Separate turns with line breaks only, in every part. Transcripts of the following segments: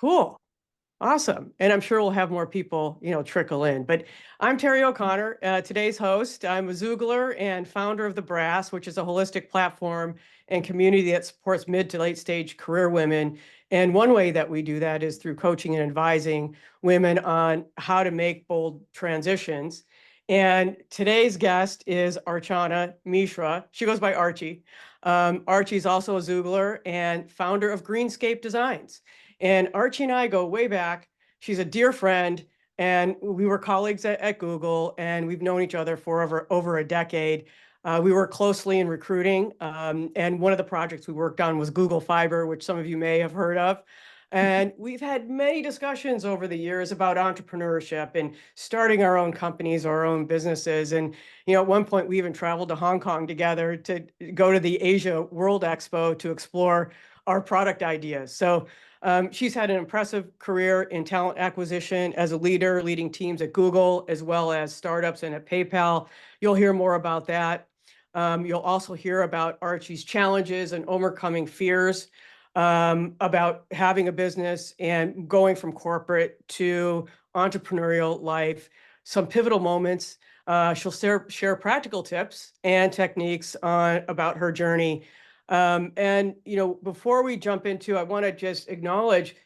Cool. Awesome. And I'm sure we'll have more people, trickle in. But I'm Terry O'Connor, today's host. I'm a Xoogler and founder of The Brass, which is a holistic platform and community that supports mid to late stage career women. And one way that we do that is through coaching and advising women on how to make bold transitions. And today's guest is Archana Mishra. She goes by Archie. Archie's also a Xoogler and founder of Greenscape Designs. And Archie and I go way back. She's a dear friend, and we were colleagues at Google, and we've known each other for over a decade. We work closely in recruiting, and one of the projects we worked on was Google Fiber, which some of you may have heard of. And we've had many discussions over the years about entrepreneurship and starting our own companies, our own businesses. And, at one point, we even traveled to Hong Kong together to go to the Asia World Expo to explore our product ideas. So she's had an impressive career in talent acquisition as a leader, leading teams at Google, as well as startups and at PayPal. You'll hear more about that. You'll also hear about Archie's challenges and overcoming fears, about having a business and going from corporate to entrepreneurial life, some pivotal moments. She'll share practical tips and techniques about her journey. And, before we jump into, I want to just acknowledge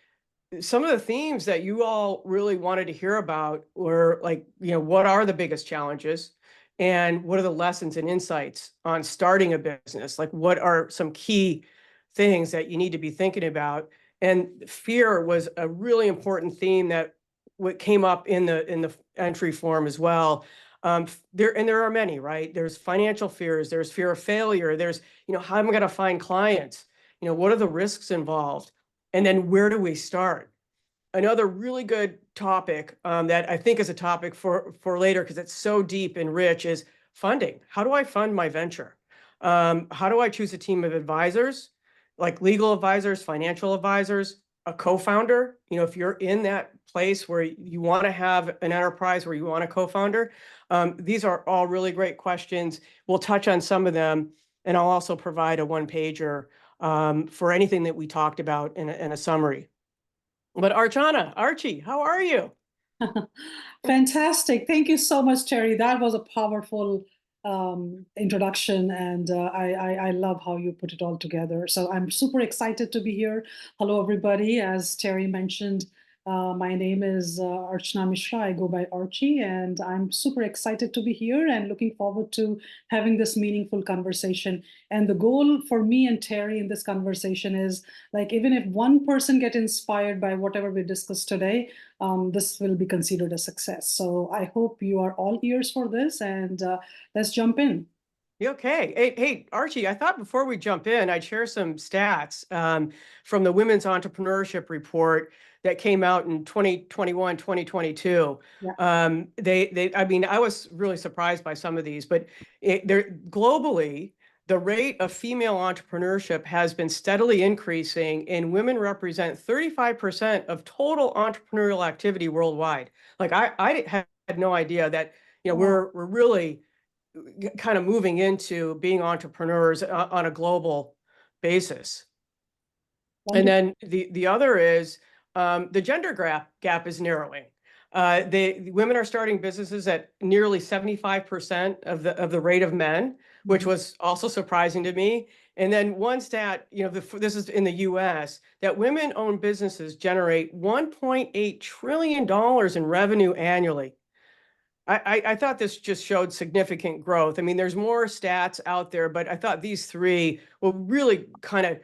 some of the themes that you all really wanted to hear about were like, what are the biggest challenges and what are the lessons and insights on starting a business? Like, what are some key things that you need to be thinking about? And fear was a really important theme that what came up in the entry form as well. There are many, right? There's financial fears, there's fear of failure, there's, how am I going to find clients? What are the risks involved? And then where do we start? Another really good topic that I think is a topic for later, because it's so deep and rich, is funding. How do I fund my venture? How do I choose a team of advisors, like legal advisors, financial advisors, a co-founder? If you're in that place where you want to have an enterprise where you want a co-founder, these are all really great questions. We'll touch on some of them, and I'll also provide a one-pager for anything that we talked about in a summary. But Archie, how are you?
Fantastic. Thank you so much, Terry. That was a powerful introduction, and I love how you put it all together. So I'm super excited to be here. Hello, everybody. As Terry mentioned, my name is Archana Mishra. I go by Archie, and I'm super excited to be here and looking forward to having this meaningful conversation. And the goal for me and Terry in this conversation is, like, even if one person get inspired by whatever we discussed today, this will be considered a success. So I hope you are all ears for this, and let's jump in.
Okay. Hey, Archie, I thought before we jump in, I'd share some stats from the Women's Entrepreneurship Report that came out in 2021, 2022.
Yeah.
I mean, I was really surprised by some of these, but globally, the rate of female entrepreneurship has been steadily increasing, and women represent 35% of total entrepreneurial activity worldwide. Like I had no idea that, we're really kind of moving into being entrepreneurs on a global basis. And then the other is the gender gap is narrowing. The women are starting businesses at nearly 75% of the rate of men, which was also surprising to me. And then one stat, this is in the US, that women-owned businesses generate $1.8 trillion in revenue annually. I thought this just showed significant growth. I mean, there's more stats out there, but I thought these three were really kind of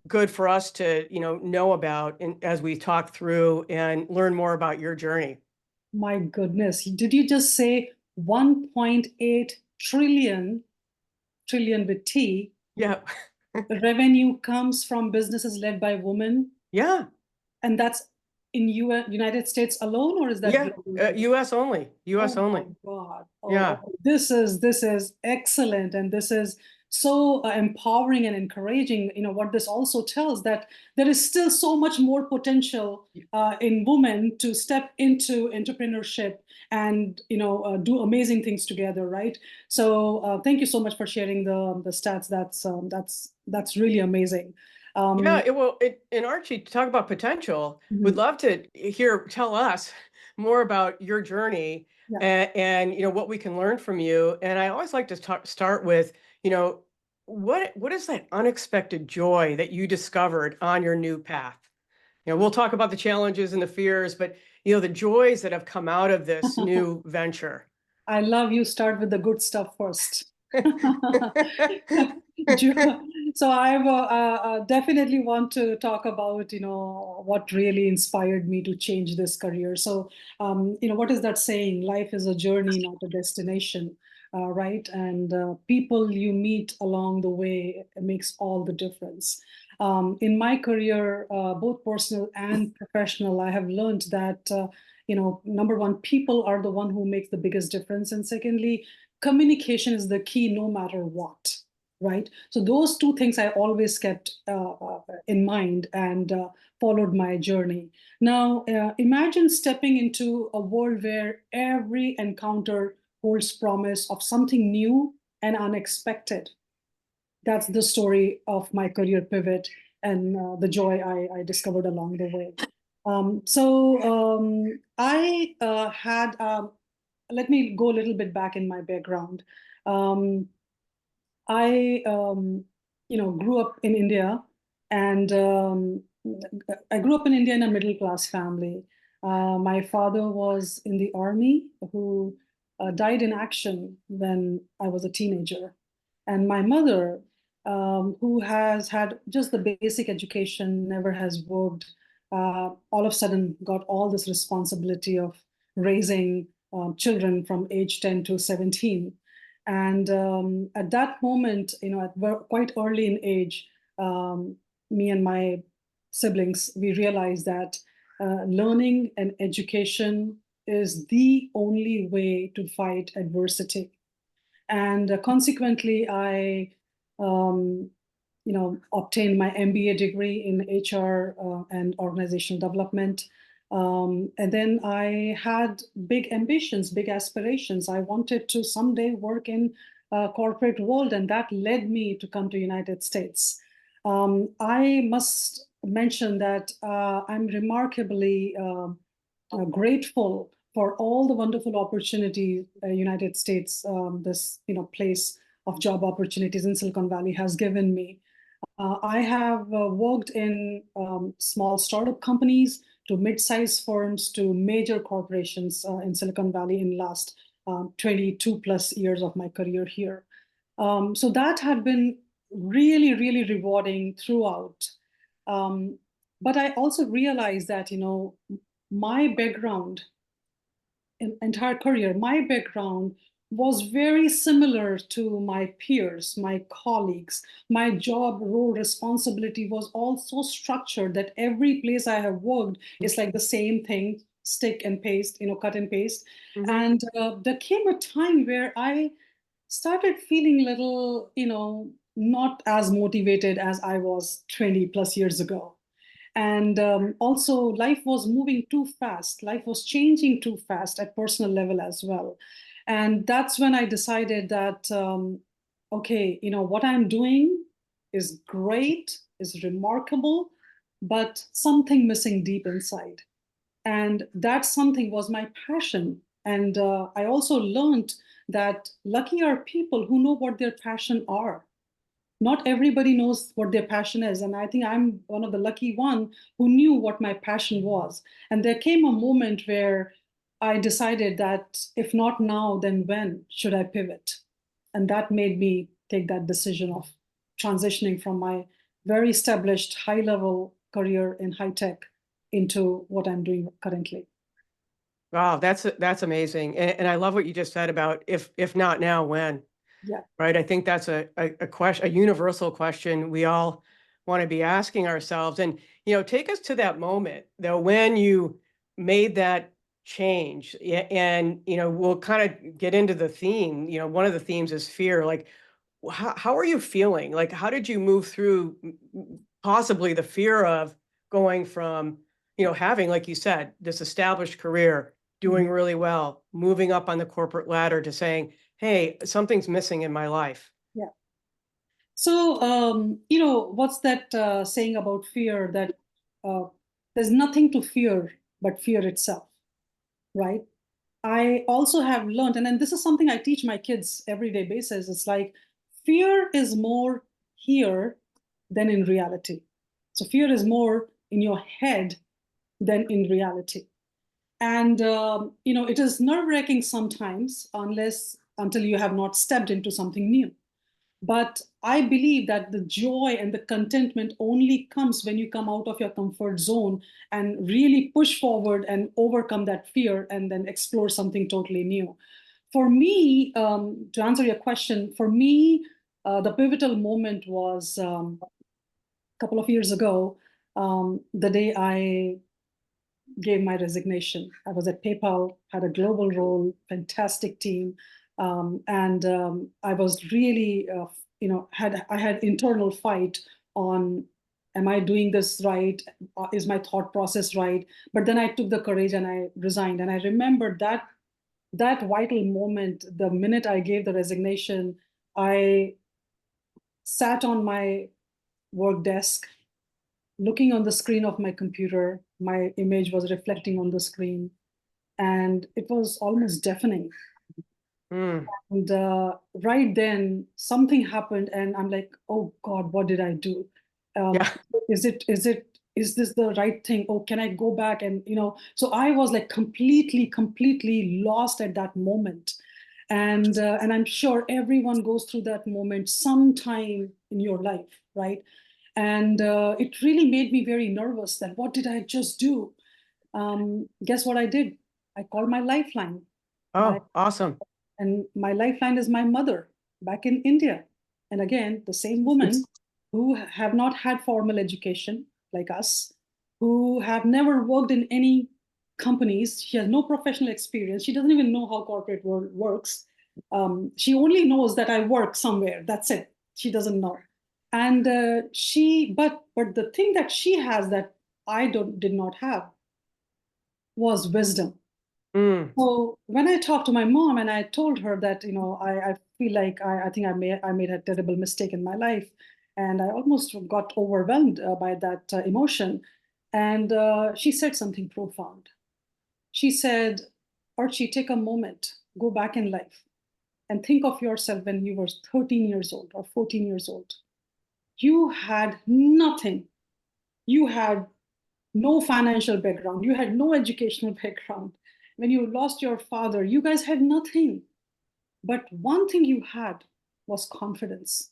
good for us to, know about as we talk through and learn more about your journey.
My goodness, did you just say 1.8 trillion, trillion with T?
Yeah.
The revenue comes from businesses led by women?
Yeah.
And that's in United States alone, or is that?
Yeah, US only. US only.
Oh my God.
Yeah.
This is excellent, and this is so empowering and encouraging. What this also tells, that there is still so much more potential in women to step into entrepreneurship and do amazing things together, right? So thank you so much for sharing the stats. That's really amazing.
Yeah, and Archie, to talk about potential, would
Mhm.
love to tell us more about your journey
Yeah.
and what we can learn from you. And I always like to start with, you know, what is that unexpected joy that you discovered on your new path? We'll talk about the challenges and the fears, but the joys that have come out of this new venture.
I love you start with the good stuff first. So I definitely want to talk about, what really inspired me to change this career. So, what is that saying? Life is a journey, not a destination, right? And people you meet along the way makes all the difference. In my career, both personal and professional, I have learned that number one, people are the one who makes the biggest difference, and secondly, communication is the key no matter what, right? So those two things I always kept in mind and followed my journey. Now imagine stepping into a world where every encounter holds promise of something new and unexpected. That's the story of my career pivot and the joy I discovered along the way. I had, let me go a little bit back in my background. Um, I grew up in India, and I grew up in India in a middle class family. My father was in the army, who died in action when I was a teenager, and my mother, who has had just the basic education, never has worked, all of a sudden got all this responsibility of raising children from age 10 to 17. And at that moment, quite early in age, me and my siblings, we realized that learning and education is the only way to fight adversity. And consequently, I, um, obtained my MBA degree in HR and organizational development. And then I had big ambitions, big aspirations. I wanted to someday work in corporate world, and that led me to come to United States. I must mention that I'm remarkably grateful for all the wonderful opportunities United States, this place of job opportunities in Silicon Valley has given me. I have worked in small startup companies to mid-sized firms to major corporations in Silicon Valley in last 22 plus years of my career here. So that had been really, really rewarding throughout. Um, but I also realized that, my background entire career, my background was very similar to my peers, my colleagues. My job role responsibility was all so structured that every place I have worked is like the same thing, stick and paste, cut and paste.
Mhm.
And there came a time where I started feeling little, not as motivated as I was 20 plus years ago. And also, life was moving too fast. Life was changing too fast at personal level as well. And that's when I decided that, okay, what I'm doing is great, is remarkable, but something missing deep inside. And that something was my passion. And I also learned that lucky are people who know what their passion are. Not everybody knows what their passion is, and I think I'm one of the lucky one who knew what my passion was. And there came a moment where I decided that if not now, then when should I pivot? And that made me take that decision of transitioning from my very established high level career in high tech into what I'm doing currently.
Wow, that's amazing. And I love what you just said about if not now, when,
Yeah.
right? I think that's a question, a universal question we all want to be asking ourselves. And take us to that moment though when you made that change. And we'll kind of get into the theme. One of the themes is fear. Like, how are you feeling? Like, how did you move through possibly the fear of going from, having, like you said, this established career,
Mhm.
doing really well, moving up on the corporate ladder to saying, hey, something's missing in my life.
Yeah. So, what's that saying about fear that uh, there's nothing to fear but fear itself, right? I also have learned, and this is something I teach my kids everyday basis. It's like fear is more here than in reality. So fear is more in your head than in reality. And it is nerve-wracking sometimes, until you have not stepped into something new. But I believe that the joy and the contentment only comes when you come out of your comfort zone and really push forward and overcome that fear and then explore something totally new. For me, to answer your question, for me, the pivotal moment was a couple of years ago, the day I gave my resignation. I was at PayPal, had a global role, fantastic team, and I was really, I had internal fight on, am I doing this right? Is my thought process right? But then I took the courage and I resigned. And I remember that vital moment, the minute I gave the resignation, I sat on my work desk looking on the screen of my computer. My image was reflecting on the screen, and it was almost deafening.
Mm,
And right then, something happened, and I'm like, "Oh God, what did I do? Um,
yeah.
is this the right thing? Oh, can I go back?" And so I was like completely lost at that moment. And I'm sure everyone goes through that moment sometime in your life, right? And it really made me very nervous. That what did I just do? Guess what I did? I called my lifeline. I
Oh, awesome.
and my lifeline is my mother back in India. And again, the same woman who have not had formal education like us, who have never worked in any companies. She has no professional experience. She doesn't even know how corporate world works. She only knows that I work somewhere. That's it. She doesn't know. And but the thing that she has that did not have was wisdom.
Mm,
So when I talked to my mom and I told her that, I feel like I think I made a terrible mistake in my life, and I almost got overwhelmed by that emotion. And she said something profound. She said, Archie, take a moment, go back in life and think of yourself when you were 13 years old or 14 years old. You had nothing. You had no financial background. You had no educational background. When you lost your father, you guys had nothing. But one thing you had was confidence.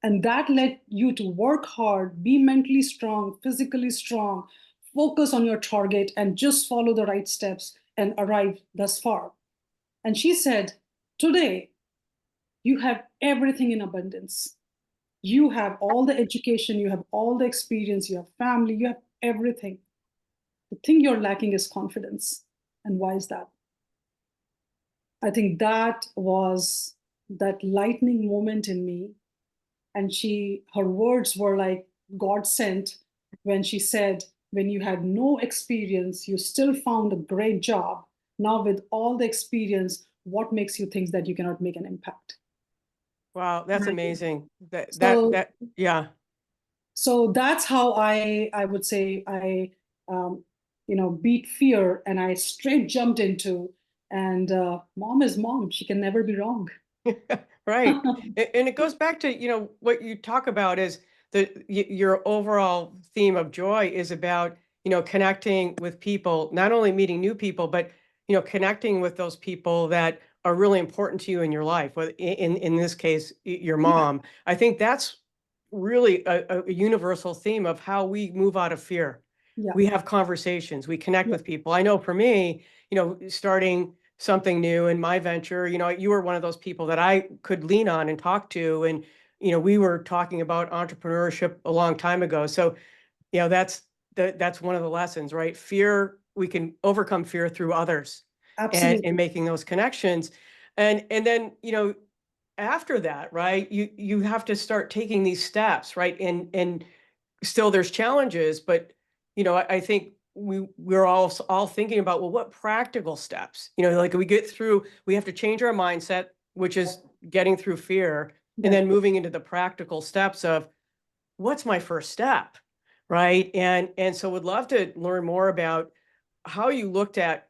And that led you to work hard, be mentally strong, physically strong, focus on your target, and just follow the right steps and arrive thus far. And she said, today, you have everything in abundance. You have all the education, you have all the experience, you have family, you have everything. The thing you're lacking is confidence. And why is that? I think that was that lightning moment in me. And her words were like God sent when she said, when you had no experience, you still found a great job. Now, with all the experience, what makes you think that you cannot make an impact?
wow, that's
Right.
amazing.
So,
Yeah.
so that's how I would say um, beat fear and I straight jumped into, and mom is mom. She can never be wrong.
Right. And it goes back to, what you talk about is your overall theme of joy is about, connecting with people, not only meeting new people, but, connecting with those people that are really important to you in your life. In this case, your
Yeah,
mom. I think that's really a universal theme of how we move out of fear.
yeah,
We have conversations, we connect
yeah,
with people. I know for me, starting something new in my venture, you were one of those people that I could lean on and talk to. And, we were talking about entrepreneurship a long time ago. So, that's one of the lessons, right? Fear, we can overcome fear through others and
absolutely.
making those connections. And then, after that, right, you have to start taking these steps, right? And still there's challenges, but I think we're all thinking about, well, what practical steps, like we have to change our mindset, which is getting through fear. and then moving into the practical steps of what's my first step, right? And so would love to learn more about how you looked at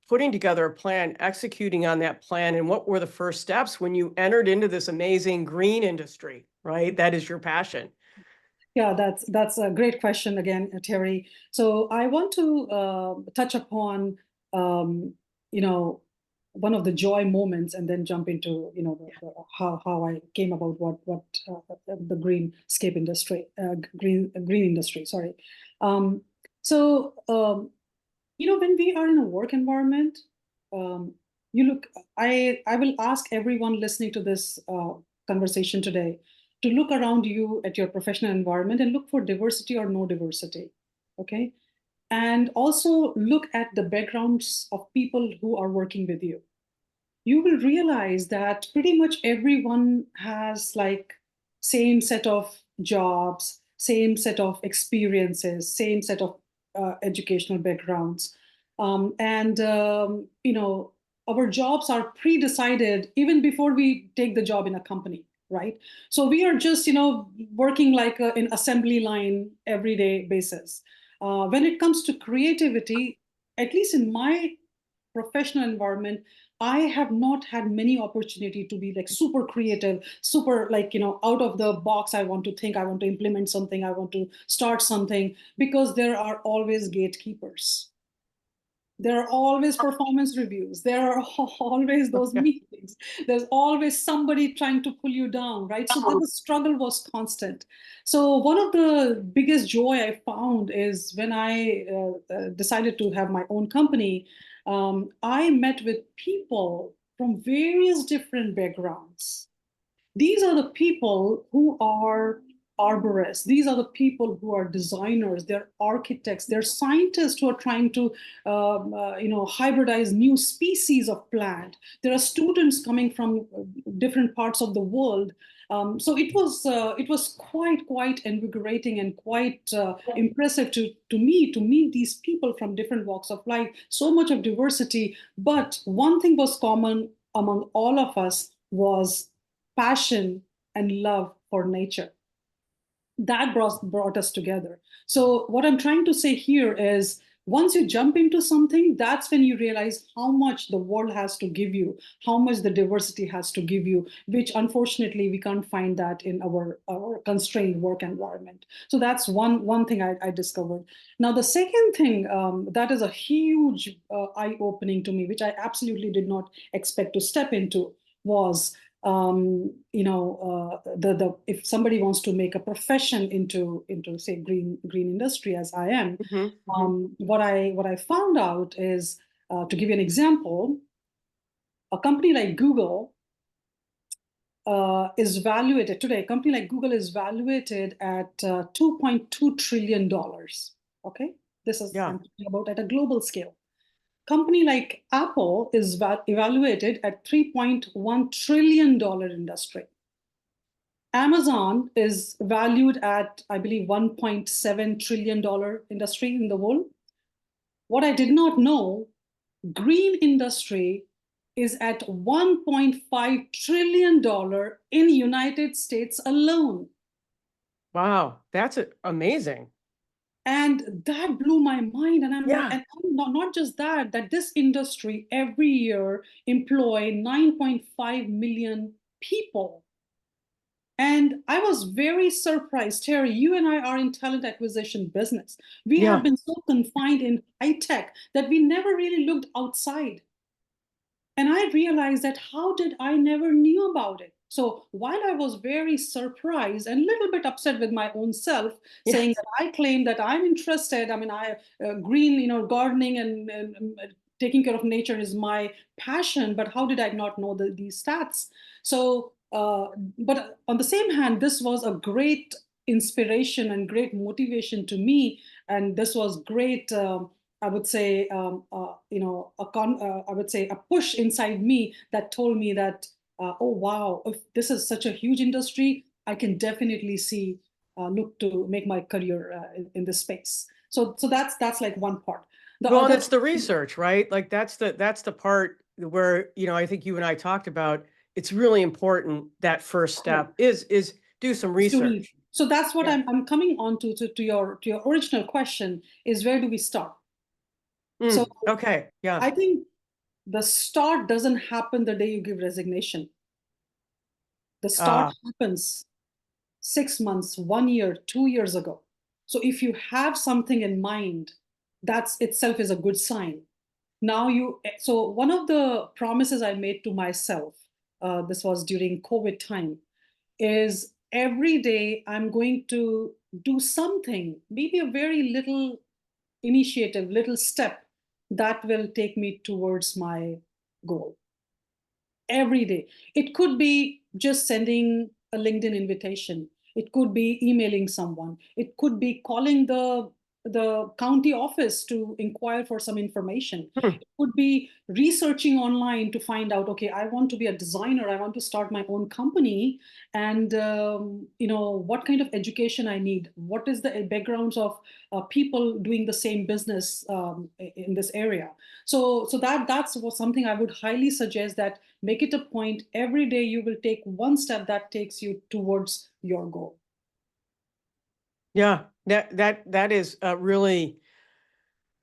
putting together a plan, executing on that plan, and what were the first steps when you entered into this amazing green industry, right? That is your passion.
Yeah, that's a great question again, Terry. So I want to touch upon you know one of the joy moments, and then jump into how I came about what the greenscape industry, green industry. Sorry. Um, so when we are in a work environment, um, you look. I will ask everyone listening to this conversation today to look around you at your professional environment and look for diversity or no diversity. Okay. And also look at the backgrounds of people who are working with you. You will realize that pretty much everyone has like same set of jobs, same set of experiences, same set of educational backgrounds. And our jobs are pre-decided even before we take the job in a company, right? So we are just, working like in assembly line everyday basis. When it comes to creativity, at least in my professional environment, I have not had many opportunity to be like super creative, super like, out of the box. I want to think, I want to implement something, I want to start something, because there are always gatekeepers. There are always performance reviews. There are always those meetings. There's always somebody trying to pull you down, right? So the struggle was constant. So one of the biggest joy I found is when I decided to have my own company. I met with people from various different backgrounds. These are the people who are arborists. These are the people who are designers. They're architects. They're scientists who are trying to, hybridize new species of plant. There are students coming from different parts of the world. So it was quite invigorating and quite impressive to me to meet these people from different walks of life. So much of diversity, but one thing was common among all of us was passion and love for nature. That brought us together. So what I'm trying to say here is, once you jump into something, that's when you realize how much the world has to give you, how much the diversity has to give you, which unfortunately we can't find that in our constrained work environment. So that's one thing I discovered. Now the second thing that is a huge eye-opening to me, which I absolutely did not expect to step into, was the if somebody wants to make a profession into say green industry, as I am. What I found out is, to give you an example, a company like Google is valuated today. A company like Google is valuated at $2.2 trillion. Okay, this is I'm talking about at a global scale. Company like Apple is evaluated at $3.1 trillion industry. Amazon is valued at, I believe, $1.7 trillion industry in the world. What I did not know, green industry is at $1.5 trillion in United States alone.
Wow, that's amazing.
And that blew my mind. And I'm like, and not just that this industry every year employ 9.5 million people. And I was very surprised. Terry, you and I are in talent acquisition business. We have been so confined in high tech that we never really looked outside. And I realized that how did I never knew about it? So while I was very surprised and a little bit upset with my own self, saying that I claim that I'm interested, I mean, green, gardening and taking care of nature is my passion, but how did I not know these stats? So, but on the same hand, this was a great inspiration and great motivation to me. And this was great. I would say, I would say a push inside me that told me that, oh wow, if this is such a huge industry, I can definitely look to make my career in this space. So that's like one part.
Well, it's the research, right? Like that's the part where, I think you and I talked about it's really important that first step is do some research.
So that's what
Yeah.
I'm coming on to your original question is where do we start? So
Okay. Yeah.
I think the start doesn't happen the day you give resignation. The start happens 6 months, 1 year, 2 years ago. So if you have something in mind, that's itself is a good sign. So one of the promises I made to myself, this was during COVID time, is every day I'm going to do something, maybe a very little initiative, little step that will take me towards my goal every day. It could be just sending a LinkedIn invitation. It could be emailing someone. It could be calling the county office to inquire for some information.
Hmm.
It could be researching online to find out, okay, I want to be a designer. I want to start my own company. And, what kind of education I need? What is the backgrounds of people doing the same business in this area? So that's something I would highly suggest, that make it a point every day you will take one step that takes you towards your goal.
Yeah. That is really,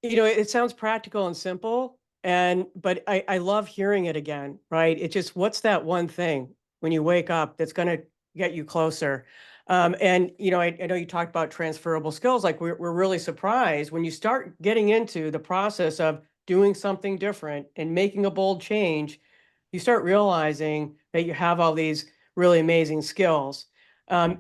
it sounds practical and simple, but I love hearing it again, right? It just, what's that one thing when you wake up that's going to get you closer? And I know you talked about transferable skills. Like we're really surprised when you start getting into the process of doing something different and making a bold change, you start realizing that you have all these really amazing skills. And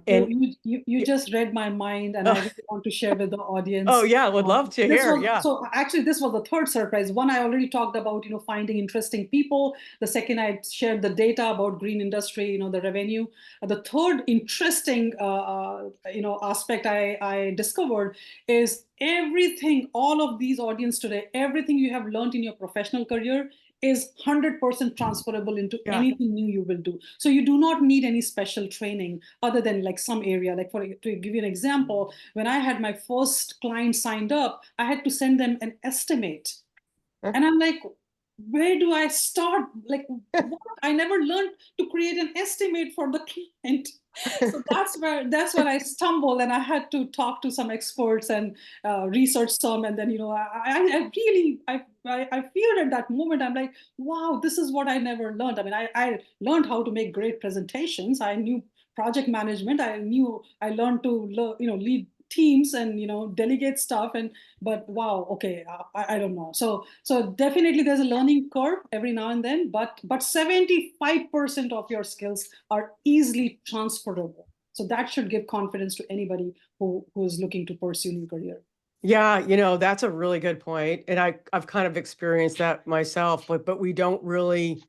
You just read my mind, and I really want to share with the
oh
audience.
yeah, would love to
This
hear.
was
Yeah.
so actually this was the third surprise. One I already talked about, finding interesting people. The second I shared the data about green industry, the revenue. The third interesting aspect I discovered is everything. All of these audience today, everything you have learned in your professional career is 100% transferable into
Yeah.
anything new you will do. So you do not need any special training other than like some area. Like to give you an example, when I had my first client signed up, I had to send them an estimate. And I'm like, where do I start? Like, what? I never learned to create an estimate for the client. So that's where I stumbled, and I had to talk to some experts and research some. And then I really I feel at that moment I'm like, wow, this is what I never learned. I mean, I learned how to make great presentations. I knew project management. I learned to lead teams and delegate stuff. But wow, okay, I don't know. So definitely there's a learning curve every now and then, but 75% of your skills are easily transferable. So that should give confidence to anybody who is looking to pursue new career.
Yeah, that's a really good point. And I've kind of experienced that myself, but we don't really,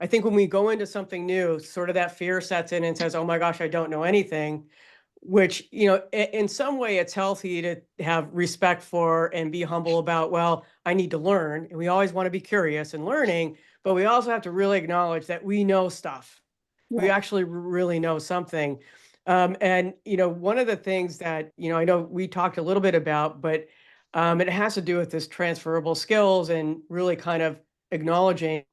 I think when we go into something new, sort of that fear sets in and says, "Oh my gosh, I don't know anything," which, in some way it's healthy to have respect for and be humble about, well, I need to learn. And we always want to be curious and learning, but we also have to really acknowledge that we know stuff. We
Yeah.
actually really know something. And one of the things that I know we talked a little bit about, but it has to do with this transferable skills and really kind of acknowledging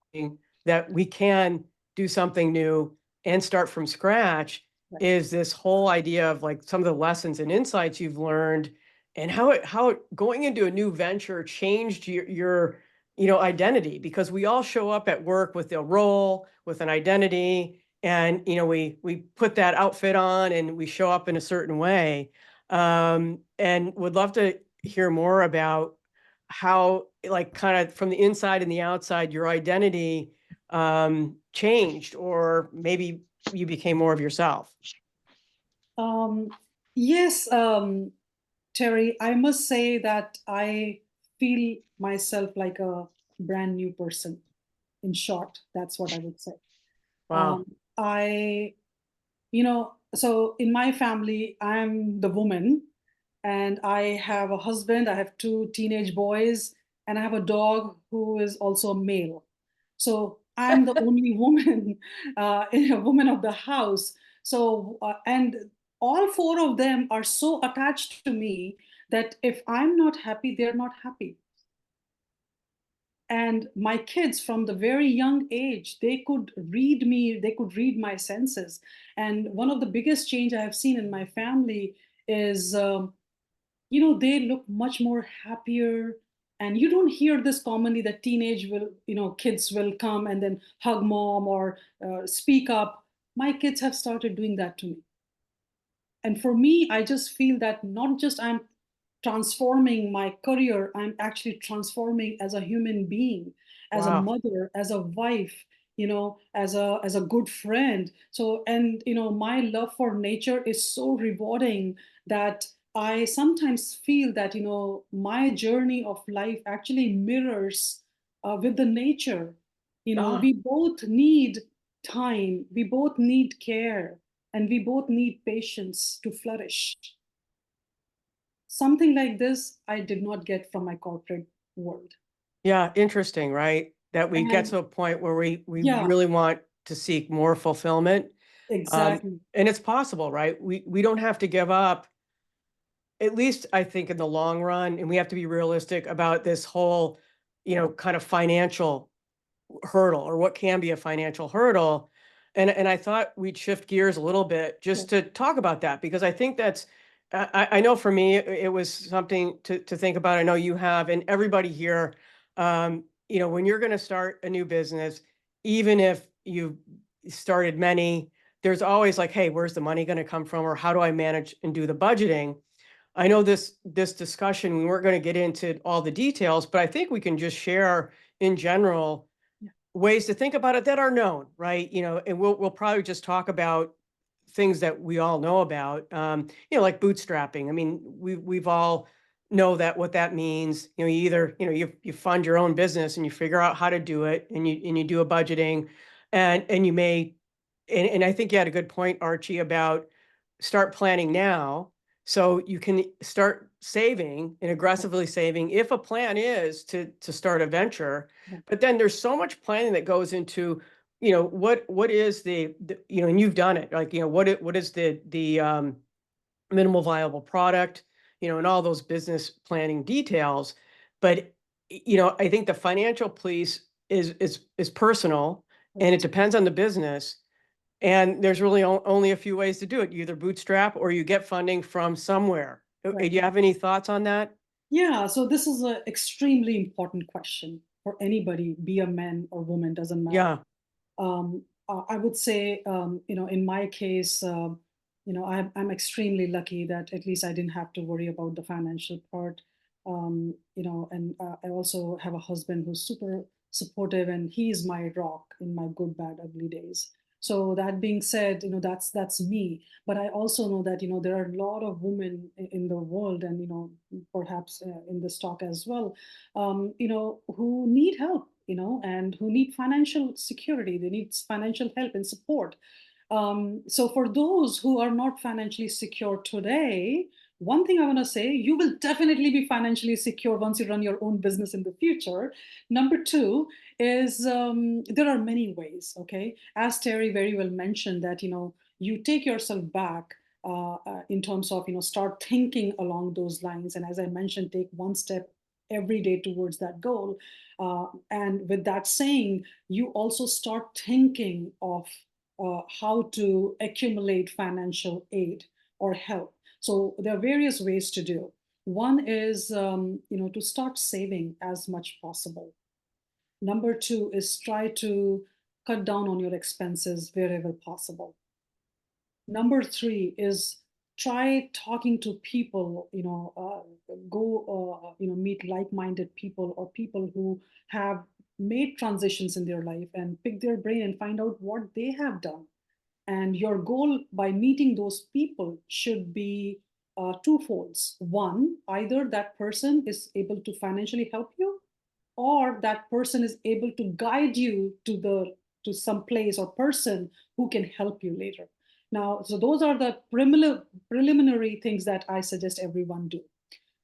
that we can do something new and start from scratch.
Right.
Is this whole idea of like some of the lessons and insights you've learned, and how it going into a new venture changed your identity, because we all show up at work with a role, with an identity, and we put that outfit on and we show up in a certain way, and would love to hear more about how, like, kind of from the inside and the outside, your identity changed, or maybe you became more of yourself.
Um, yes, Terry, I must say that I feel myself like a brand new person. In short, that's what I would say.
Wow.
I so in my family, I'm the woman, and I have a husband, I have two teenage boys, and I have a dog who is also a male. So I'm the only woman, a woman of the house. So, and all four of them are so attached to me that if I'm not happy, they're not happy. And my kids from the very young age, they could read me, they could read my senses. And one of the biggest change I have seen in my family is they look much more happier. And you don't hear this commonly that teenage will, kids will come and then hug mom or speak up. My kids have started doing that to me. And for me, I just feel that not just I'm transforming my career, I'm actually transforming as a human being, as a
Wow.
mother, as a wife, as a good friend. So, and my love for nature is so rewarding that I sometimes feel that my journey of life actually mirrors with the nature.
Ah,
We both need time, we both need care, and we both need patience to flourish. Something like this I did not get from my corporate world.
yeah, interesting, right? That we get
And
to a point where we
yeah,
really want to seek more fulfillment.
exactly.
And it's possible, right? We don't have to give up, at least I think in the long run, and we have to be realistic about this whole, kind of financial hurdle or what can be a financial hurdle. And I thought we'd shift gears a little bit
Yeah,
just to talk about that because I think that's I know for me it was something to think about. I know you have, and everybody here, when you're going to start a new business, even if you've started many, there's always like, hey, where's the money going to come from, or how do I manage and do the budgeting? I know this discussion, we weren't going to get into all the details, but I think we can just share in general
yeah,
ways to think about it that are known, right? And we'll probably just talk about things that we all know about, like bootstrapping. I mean, we've all know that what that means. You either you fund your own business and you figure out how to do it, and you do a budgeting, and you may, and I think you had a good point, Archie, about start planning now so you can start saving and
yeah,
aggressively saving if a plan is to start a venture.
yeah,
But then there's so much planning that goes into, what is and you've done it, like, what is the minimal viable product, and all those business planning details. But I think the financial piece is personal, and it
right,
depends on the business. And there's really only a few ways to do it. You either bootstrap or you get funding from somewhere. Do
right.
you have any thoughts on that?
Yeah, so this is an extremely important question for anybody, be a man or woman, doesn't matter.
Yeah.
I would say, in my case, I'm extremely lucky that at least I didn't have to worry about the financial part. And I also have a husband who's super supportive, and he's my rock in my good, bad, ugly days. So that being said, that's me. But I also know that there are a lot of women in the world, and perhaps in this talk as well, who need help, and who need financial security. They need financial help and support. So for those who are not financially secure today, one thing I want to say, you will definitely be financially secure once you run your own business in the future. Number two is there are many ways, okay? As Terry very well mentioned that, you take yourself back in terms of, start thinking along those lines. And as I mentioned, take one step every day towards that goal. And with that saying, you also start thinking of how to accumulate financial aid or help. So there are various ways to do. One is, to start saving as much possible. Number two is try to cut down on your expenses wherever possible. Number three is try talking to people, go, meet like-minded people or people who have made transitions in their life and pick their brain and find out what they have done. And your goal by meeting those people should be twofolds. One, either that person is able to financially help you, or that person is able to guide you to some place or person who can help you later. Now, so those are the preliminary things that I suggest everyone do.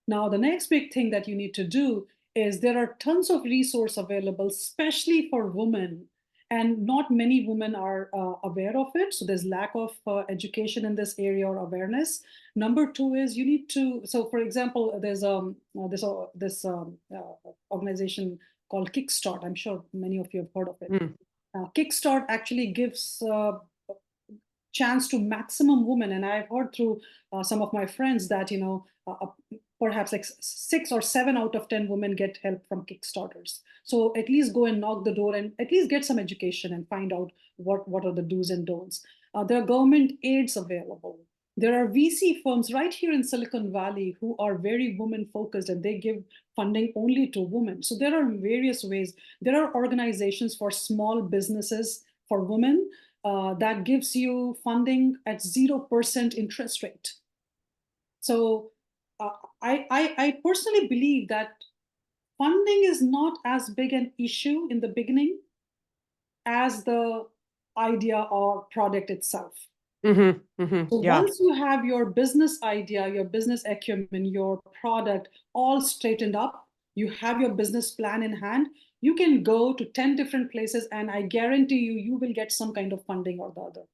Now, the next big thing that you need to do is there are tons of resource available, especially for women, and not many women are aware of it. So there's lack of education in this area or awareness. Number two is you need to. So, for example, there's this organization called Kickstart. I'm sure many of you have heard of it.
Mm.
Kickstart actually gives chance to maximum women, and I've heard through some of my friends that perhaps like 6 or 7 out of 10 women get help from Kickstarters. So at least go and knock the door and at least get some education and find out what are the do's and don'ts. There are government aids available. There are VC firms right here in Silicon Valley who are very women focused, and they give funding only to women. So there are various ways. There are organizations for small businesses for women that gives you funding at 0% interest rate. So I personally believe that funding is not as big an issue in the beginning as the idea or product itself. So
Yeah.
once you have your business idea, your business acumen, your product all straightened up, you have your business plan in hand, you can go to 10 different places, and I guarantee you, you will get some kind of funding or the other.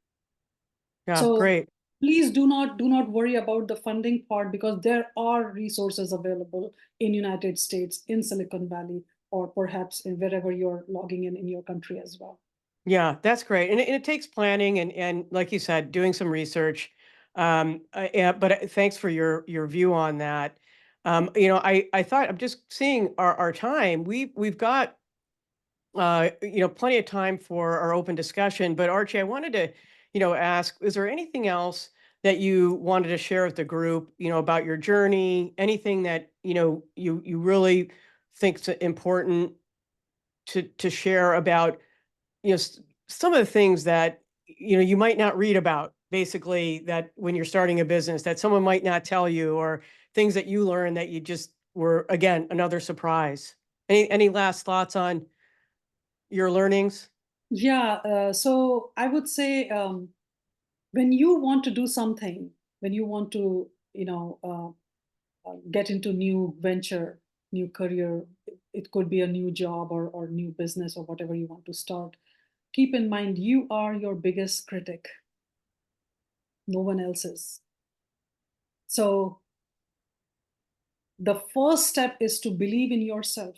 Yeah.
So
Great.
please do not worry about the funding part, because there are resources available in United States, in Silicon Valley, or perhaps in wherever you're logging in your country as well.
Yeah, that's great. And it takes planning and like you said, doing some research. Yeah, but thanks for your view on that. I thought I'm just seeing our time. We've got plenty of time for our open discussion. But Archie, I wanted to, ask, is there anything else that you wanted to share with the group, about your journey, anything that, you really think's important to share about, some of the things that, you might not read about, basically, that when you're starting a business, that someone might not tell you, or things that you learned that you just were, again, another surprise. Any last thoughts on your learnings?
Yeah, so I would say when you want to do something, when you want to, get into new venture, new career, it could be a new job or new business or whatever you want to start. Keep in mind, you are your biggest critic, no one else is. So the first step is to believe in yourself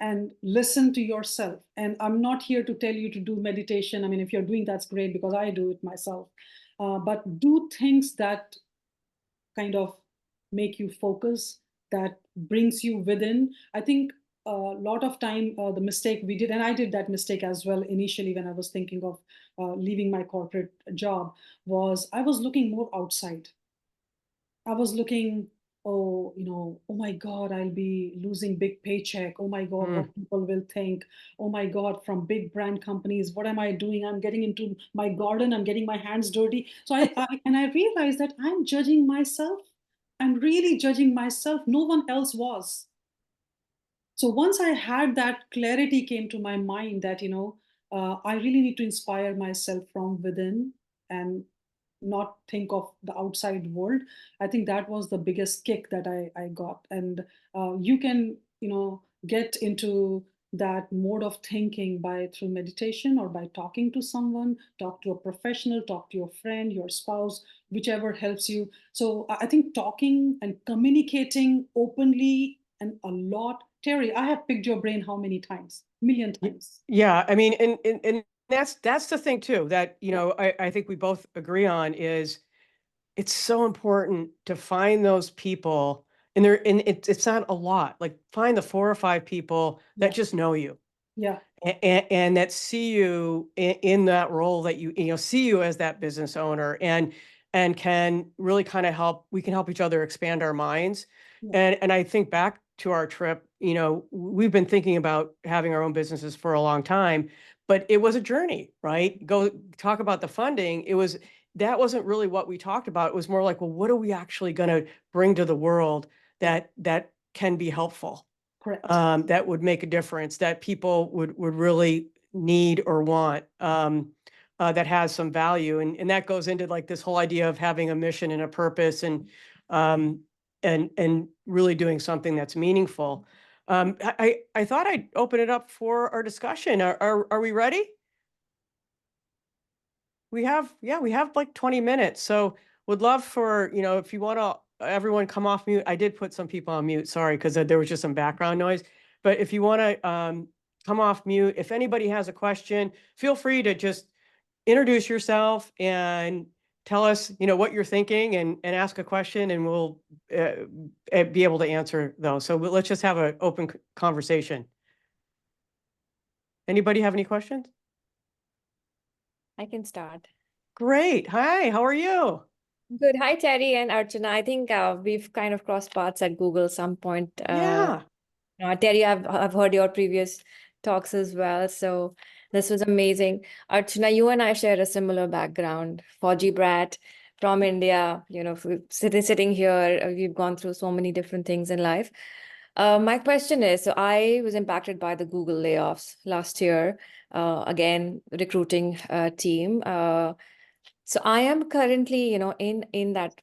and listen to yourself. And I'm not here to tell you to do meditation. I mean, if you're doing that's great, because I do it myself. But do things that kind of make you focus, that brings you within. I think a lot of time the mistake we did, and I did that mistake as well initially when I was thinking of leaving my corporate job, was I was looking more outside. I was looking, oh, oh my God, I'll be losing big paycheck. Oh my God,
Mm,
what people will think. Oh my God, from big brand companies, what am I doing? I'm getting into my garden. I'm getting my hands dirty. So I realized that I'm judging myself. I'm really judging myself. No one else was. So once I had that clarity came to my mind that I really need to inspire myself from within and not think of the outside world. I think that was the biggest kick that I got. And you can get into that mode of thinking by through meditation or by talking to someone, talk to a professional, talk to your friend, your spouse, whichever helps you. So I think talking and communicating openly and a lot. Terry, I have picked your brain how many times? Million
y-
times.
yeah, I mean, and that's the thing too, that, I think we both agree on, is it's so important to find those people, and it's not a lot. Like, find the 4 or 5 people that
Yeah,
just know you,
yeah,
and that see you in that role, that see you as that business owner, and can really kind of help. We can help each other expand our minds.
yeah,
And I think back to our trip, we've been thinking about having our own businesses for a long time, but it was a journey, right? Go talk about the funding. That wasn't really what we talked about. It was more like, well, what are we actually going to bring to the world
yeah,
that can be helpful,
correct.
that would make a difference, that people would really need or want, that has some value, and that goes into, like, this whole idea of having a mission and a purpose, um, and really doing something that's meaningful. I thought I'd open it up for our discussion. Are we ready? We have like 20 minutes, so would love for, if you want to, everyone come off mute. I did put some people on mute, sorry, because there was just some background noise. But if you want to come off mute, if anybody has a question, feel free to just introduce yourself and tell us, what you're thinking and ask a question, and we'll be able to answer those. So let's just have an open conversation. Anybody have any questions?
I can start.
Great. Hi, how are you?
Good. Hi, Terry and Archana. I think we've kind of crossed paths at Google some point.
Yeah.
Terry, I've heard your previous talks as well. So this was amazing. Archana, you and I share a similar background. Fauji brat from India, sitting here, we've gone through so many different things in life. My question is, so I was impacted by the Google layoffs last year, again, recruiting team. So I am currently, in that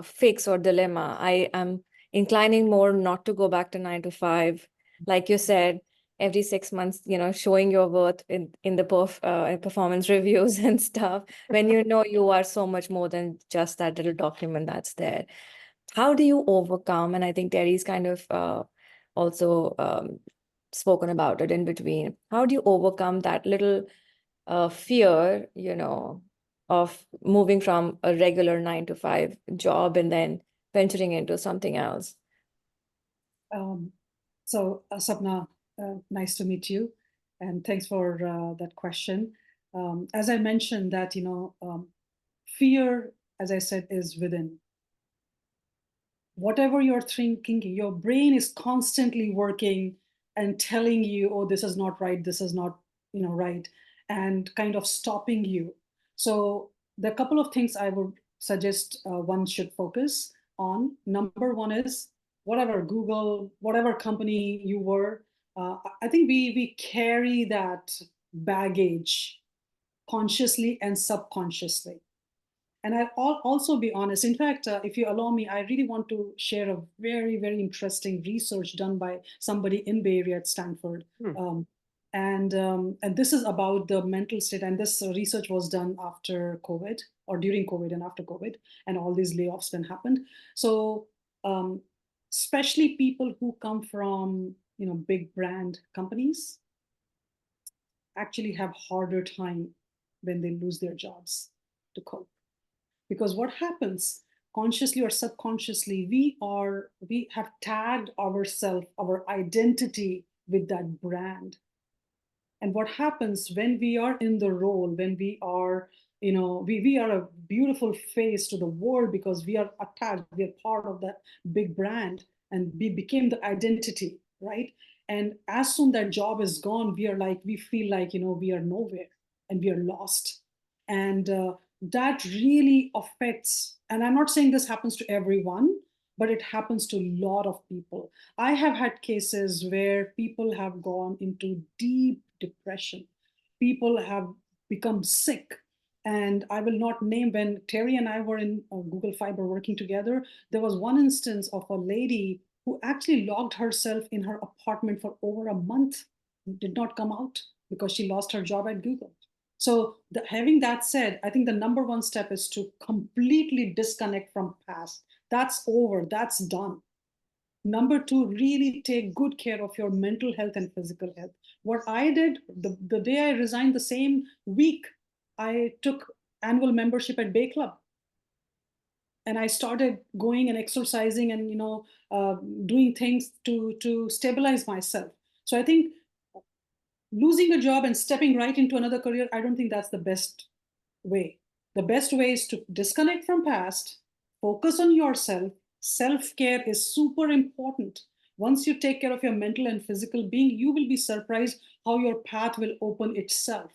fix or dilemma. I am inclining more not to go back to 9 to 5. Like you said, every 6 months, showing your worth in the performance reviews and stuff, when you are so much more than just that little document that's there. How do you overcome? And I think Terry's kind of also spoken about it in between. How do you overcome that little fear, of moving from a regular 9 to 5 job and then venturing into something else?
Sapna, nice to meet you, and thanks for that question. As I mentioned that, fear, as I said, is within. Whatever you're thinking, your brain is constantly working and telling you, oh, this is not right, this is not, right, and kind of stopping you. So the couple of things I would suggest one should focus on. Number one is whatever Google, whatever company you were, I think we carry that baggage consciously and subconsciously. And I'll also be honest. In fact, if you allow me, I really want to share a very, very interesting research done by somebody in Bay Area at Stanford. And this is about the mental state. And this research was done after COVID, or during COVID and after COVID, and all these layoffs then happened. So especially people who come from big brand companies actually have harder time when they lose their jobs to cope. Because what happens, consciously or subconsciously, we have tagged ourselves, our identity with that brand. And what happens when we are in the role, when we are, we are a beautiful face to the world because we are attached, we are part of that big brand, and we became the identity, right? And as soon that job is gone, we feel like, we are nowhere and we are lost. And that really affects, and I'm not saying this happens to everyone, but it happens to a lot of people. I have had cases where people have gone into deep depression. People have become sick. And I will not name, when Terry and I were in Google Fiber working together, there was one instance of a lady who actually locked herself in her apartment for over a month, did not come out because she lost her job at Google. So having that said, I think the number one step is to completely disconnect from past. That's over, that's done. Number two, really take good care of your mental health and physical health. What I did, the day I resigned, the same week, I took annual membership at Bay Club. And I started going and exercising and doing things to stabilize myself. So I think losing a job and stepping right into another career, I don't think that's the best way. The best way is to disconnect from past, focus on yourself. Self-care is super important. Once you take care of your mental and physical being, you will be surprised how your path will open itself.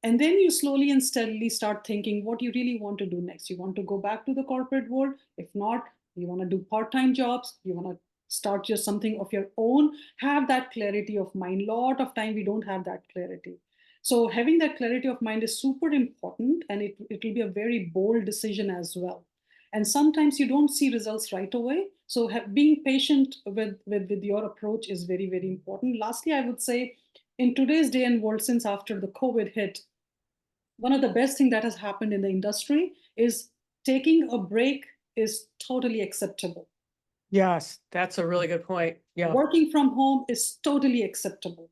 And then you slowly and steadily start thinking what you really want to do next. You want to go back to the corporate world? If not, you want to do part-time jobs, you want to start just something of your own, have that clarity of mind. A lot of time we don't have that clarity. So having that clarity of mind is super important, and it will be a very bold decision as well. And sometimes you don't see results right away. So being patient with your approach is very, very important. Lastly, I would say in today's day and world, since after the COVID hit, one of the best things that has happened in the industry is taking a break is totally acceptable.
Yes, that's a really good point. Yeah.
Working from home is totally acceptable.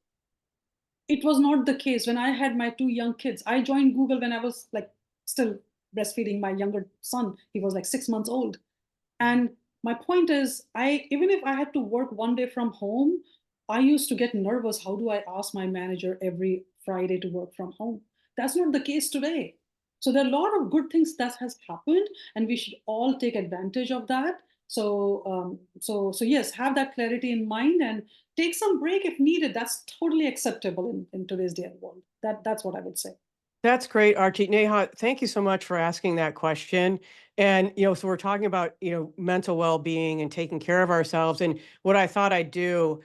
It was not the case when I had my 2 young kids. I joined Google when I was like still breastfeeding my younger son. He was like 6 months old. And my point is, even if I had to work one day from home, I used to get nervous. How do I ask my manager every Friday to work from home? That's not the case today. So there are a lot of good things that has happened, and we should all take advantage of that. So yes, have that clarity in mind and take some break if needed. That's totally acceptable in today's day and world. That's what I would say.
That's great, Archie. Neha, thank you so much for asking that question. And, so we're talking about, mental well-being and taking care of ourselves. And what I thought I'd do,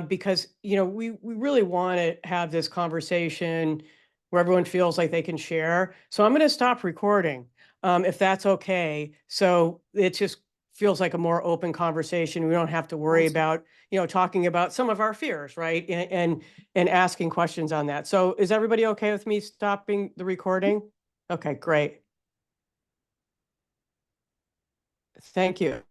because, we really want to have this conversation where everyone feels like they can share. So I'm going to stop recording, if that's okay. So it just feels like a more open conversation. We don't have to worry
Awesome.
about, talking about some of our fears, right? And asking questions on that. So is everybody okay with me stopping the recording? Okay, great. Thank you.